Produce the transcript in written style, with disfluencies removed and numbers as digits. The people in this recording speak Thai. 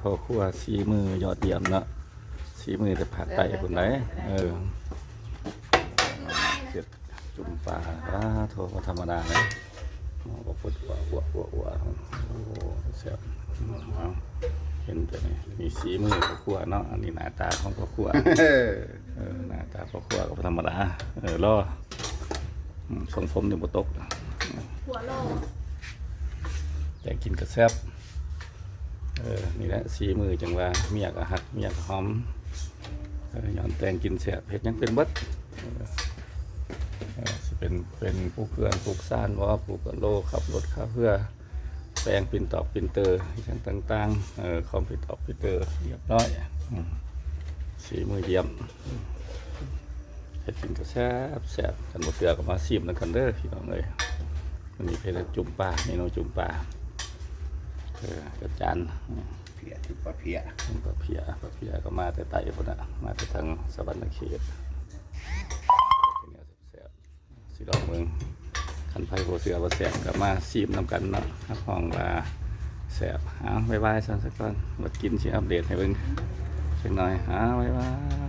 พ่อครัวสีมือยอดเยี่ยมเนาะสีมือแต่ผักไต่คนไหนเสร็จจุ่มปลาโทรธรรมดาเลยบอกปวดหัวโอ้เสียบเห็นแต่นี่มีสีมือพ่อครัวเนาะอันนี้หน้าตาของพ่อครัวหน้าตาพ่อครัวก็ธรรมดารอทรงผมนี่บ่ตกหัวโลแต่กินกระแซบนี่แหละสีมือจังว่าเมียกหักเมียกหอมย้อนแต่งกินแสบเผ็ดยังเป็นบัดสิเป็นปลูกเกลือนปลูกซ่านว่าปลูกกระโลขับรถขับเพื่อแปลงปิ่นตอกปิ่นเตอร์อย่างต่างๆคอมปิ่นตอกปิ่นเตอร์เรียบร้อยสีมือเยี่ยมเผ็ดกินกระแซบแสบกันบ่เสือกับมาซิมนั่นกันเด้อพี่น้องเลยวันนี้เผ็ดจุ่มปลาเมนูจุ่มปลากระจานเพียที่ปลาเพียปลาเพียก็มาแต่ไต่พุ่นน่ะมาแต่ทางสวรรค์เขตสีดอกเมืองขันไผ่โหเสือบ่แสบก็มาซีมนำกันเนาะห้องว่าแสบบ๊ายบายสักก่อนมากินสิอัปเดตให้เบิ่งสักหน่อยบ๊ายบาย